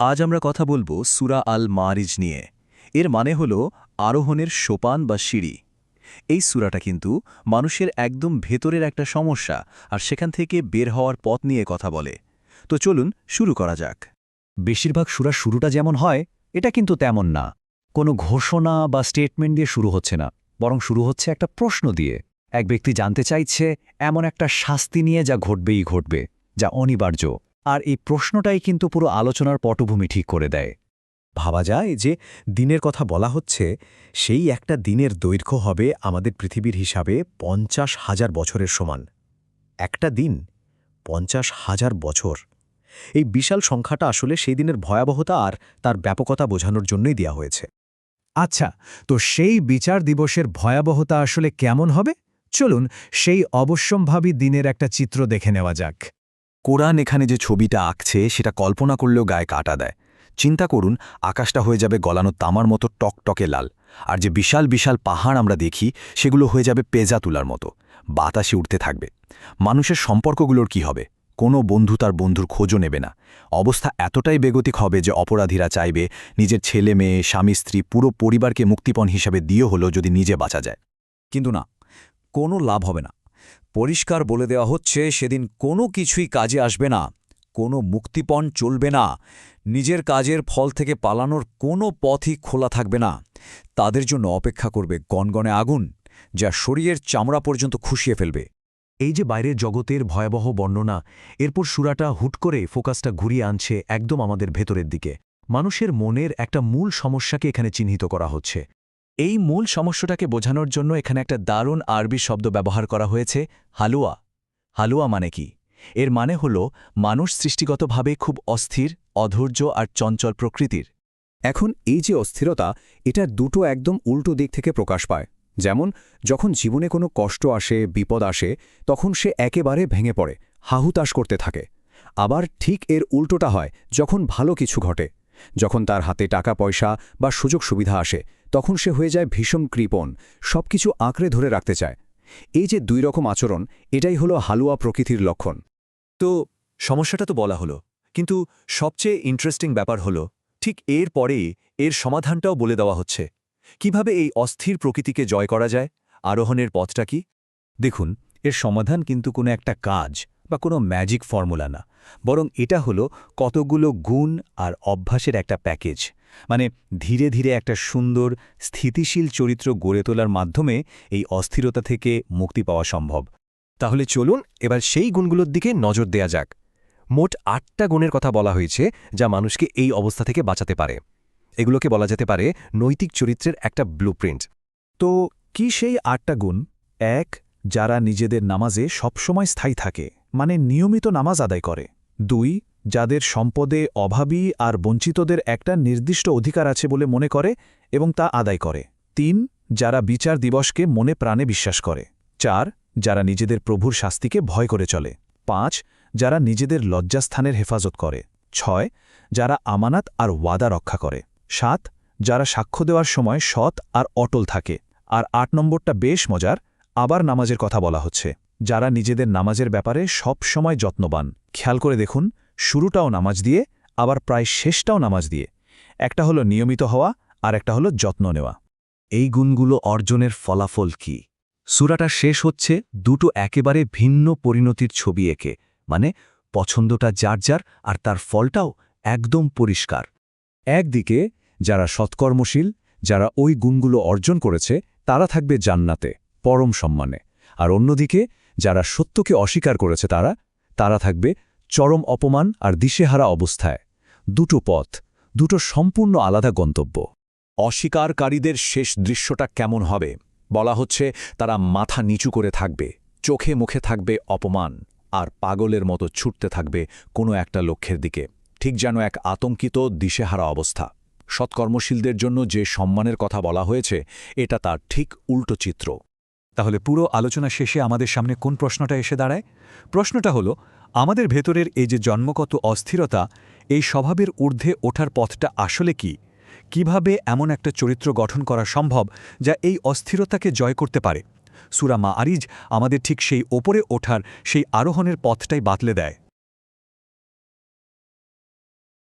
আজ আমরা কথা বলবো সূরা আল মারিজ নিয়ে। এর মানে হল আরোহণের সোপান বা সিঁড়ি। এই সূরাটা কিন্তু মানুষের একদম ভেতরের একটা সমস্যা আর সেখান থেকে বের হওয়ার পথ নিয়ে কথা বলে। তো চলুন শুরু করা যাক। বেশিরভাগ সূরার শুরুটা যেমন হয়, এটা কিন্তু তেমন না। কোনো ঘোষণা বা স্টেটমেন্ট দিয়ে শুরু হচ্ছে না, বরং শুরু হচ্ছে একটা প্রশ্ন দিয়ে। এক ব্যক্তি জানতে চাইছে এমন একটা শাস্তি নিয়ে যা ঘটবেই ঘটবে, যা অনিবার্য। আর এই প্রশ্নটাই কিন্তু পুরো আলোচনার পটভূমি ঠিক করে দেয়। ভাবা যায় যে দিনের কথা বলা হচ্ছে, সেই একটা দিনের দৈর্ঘ্য হবে আমাদের পৃথিবীর হিসাবে ৫০,০০০ বছরের সমান। একটা দিন ৫০,০০০ বছর। এই বিশাল সংখ্যাটা আসলে সেই দিনের ভয়াবহতা আর তার ব্যাপকতা বোঝানোর জন্যই দেয়া হয়েছে। আচ্ছা, তো সেই বিচার দিবসের ভয়াবহতা আসলে কেমন হবে? চলুন সেই অবশ্যম্ভাবী দিনের একটা চিত্র দেখে নেওয়া যাক। কোরআন এখানে যে ছবিটা আঁকছে সেটা কল্পনা করলেও গায়ে কাটা দেয়। চিন্তা করুন, আকাশটা হয়ে যাবে গলানো তামার মতো টকটকে লাল, আর যে বিশাল বিশাল পাহাড় আমরা দেখি সেগুলো হয়ে যাবে পেজা তুলার মতো, বাতাসে উঠতে থাকবে। মানুষের সম্পর্কগুলোর কি হবে? কোনো বন্ধু তার বন্ধুর খোঁজও নেবে না। অবস্থা এতটাই বেগতিক হবে যে অপরাধীরা চাইবে নিজের ছেলে মেয়ে, স্বামী স্ত্রী, পুরো পরিবারকে মুক্তিপণ হিসাবে দিয়ে হলো যদি নিজে বাঁচা যায়। কিন্তু না, কোনো লাভ হবে না। পরিষ্কার বলে দেওয়া হচ্ছে সেদিন কোনো কিছুই কাজে আসবে না, কোনো মুক্তিপণ চলবে না, নিজের কাজের ফল থেকে পালানোর কোনো পথই খোলা থাকবে না। তাদের জন্য অপেক্ষা করবে গনগনে আগুন, যা শরীরের চামড়া পর্যন্ত খুশিয়ে ফেলবে। এই যে বাইরের জগতের ভয়াবহ বর্ণনা, এরপর সূরাটা হুট করে ফোকাসটা ঘুরিয়ে আনছে একদম আমাদের ভেতরের দিকে। মানুষের মনের একটা মূল সমস্যাকে এখানে চিহ্নিত করা হচ্ছে। এই মূল সমস্যাটাকে বোঝানোর জন্য এখানে একটা দারুণ আরবি শব্দ ব্যবহার করা হয়েছে, হালুয়া। হালুয়া মানে কি? এর মানে হল মানুষ সৃষ্টিগতভাবে খুব অস্থির, অধৈর্য আর চঞ্চল প্রকৃতির। এখন এই যে অস্থিরতা, এটার দুটো একদম উল্টো দিক থেকে প্রকাশ পায়। যেমন যখন জীবনে কোনো কষ্ট আসে, বিপদ আসে, তখন সে একেবারে ভেঙে পড়ে, হাহুতাশ করতে থাকে। আবার ঠিক এর উল্টোটা হয় যখন ভালো কিছু ঘটে। যখন তার হাতে টাকা পয়সা বা সুযোগ সুবিধা আসে, তখন সে হয়ে যায় ভীষণ কৃপণ, সবকিছু আঁকড়ে ধরে রাখতে চায়। এই যে দুই রকম আচরণ, এটাই হলো হালুয়া প্রকৃতির লক্ষণ। তো সমস্যাটা তো বলা হলো, কিন্তু সবচেয়ে ইন্টারেস্টিং ব্যাপার হলো ঠিক এর পরেই এর সমাধানটাও বলে দেওয়া হচ্ছে। কিভাবে এই অস্থির প্রকৃতিকে জয় করা যায়? আরোহণের পথটা কি? দেখুন, এর সমাধান কিন্তু কোনো একটা কাজ বা কোনো ম্যাজিক ফর্মুলা না, বরং এটা হলো কতগুলো গুণ আর অভ্যাসের একটা প্যাকেজ। মানে ধীরে ধীরে একটা সুন্দর, স্থিতিশীল চরিত্র গড়ে তোলার মাধ্যমে এই অস্থিরতা থেকে মুক্তি পাওয়া সম্ভব। তাহলে চলুন এবার সেই গুণগুলোর দিকে নজর দেয়া যাক। মোট ৮টা গুণের কথা বলা হয়েছে যা মানুষকে এই অবস্থা থেকে বাঁচাতে পারে। এগুলোকে বলা যেতে পারে নৈতিক চরিত্রের একটা ব্লুপ্রিন্ট। তো কি সেই ৮টা গুণ? ১. যারা নিজেদের নামাজে সবসময় স্থায়ী থাকে, মানে নিয়মিত নামাজ আদায় করে। ২. যাদের সম্পদে অভাবী আর বঞ্চিতদের একটা নির্দিষ্ট অধিকার আছে বলে মনে করে এবং তা আদায় করে। ৩. যারা বিচার দিবসকে মনে প্রাণে বিশ্বাস করে। ৪. যারা নিজেদের প্রভুর শাস্তিকে ভয় করে চলে। ৫. যারা নিজেদের লজ্জাস্থানের হেফাজত করে। ৬. যারা আমানাত আর ওয়াদা রক্ষা করে। ৭. যারা সাক্ষ্য দেওয়ার সময় সৎ আর অটল থাকে। আর ৮ নম্বরটা বেশ মজার, আবার নামাজের কথা বলা হচ্ছে। যারা নিজেদের নামাজের ব্যাপারে সব সময় যত্নবান। খেয়াল করে দেখুন, শুরুটাও নামাজ দিয়ে, আবার প্রায় শেষটাও নামাজ দিয়ে। একটা হলো নিয়মিত হওয়া, আর একটা হলো যত্ন নেওয়া। এই গুণগুলো অর্জনের ফলাফল কি? সূরাটা শেষ হচ্ছে দুটো একেবারে ভিন্ন পরিণতির ছবি এঁকে, মানে পছন্দটা যার যার আর তার ফলটাও একদম পরিষ্কার। একদিকে যারা সৎকর্মশীল, যারা ওই গুণগুলো অর্জন করেছে, তারা থাকবে জান্নাতে, পরম সম্মানে। আর অন্যদিকে যারা সত্যকে অস্বীকার করেছে, তারা থাকবে চরম অপমান আর দিশেহারা অবস্থায়। দুটো পথ, দুটো সম্পূর্ণ আলাদা গন্তব্য। অস্বীকারীদের শেষ দৃশ্যটা কেমন হবে? বলা হচ্ছে তারা মাথা নিচু করে থাকবে, চোখে মুখে থাকবে অপমান, আর পাগলের মতো ছুটতে থাকবে কোনো একটা লক্ষ্যের দিকে, ঠিক যেন এক আতঙ্কিত দিশেহারা অবস্থা। সৎকর্মশীলদের জন্য যে সম্মানের কথা বলা হয়েছে, এটা তার ঠিক উল্টো চিত্র। তাহলে পুরো আলোচনা শেষে আমাদের সামনে কোন প্রশ্নটা এসে দাঁড়ায়? প্রশ্নটা হলো, আমাদের ভেতরের এই যে জন্মগত অস্থিরতা, এই স্বভাবের ঊর্ধ্বে ওঠার পথটা আসলে কি? কিভাবে এমন একটা চরিত্র গঠন করা সম্ভব যা এই অস্থিরতাকে জয় করতে পারে? সূরা মাআরিজ আমাদের ঠিক সেই ওপরে ওঠার, সেই আরোহণের পথটাই বাতলে দেয়।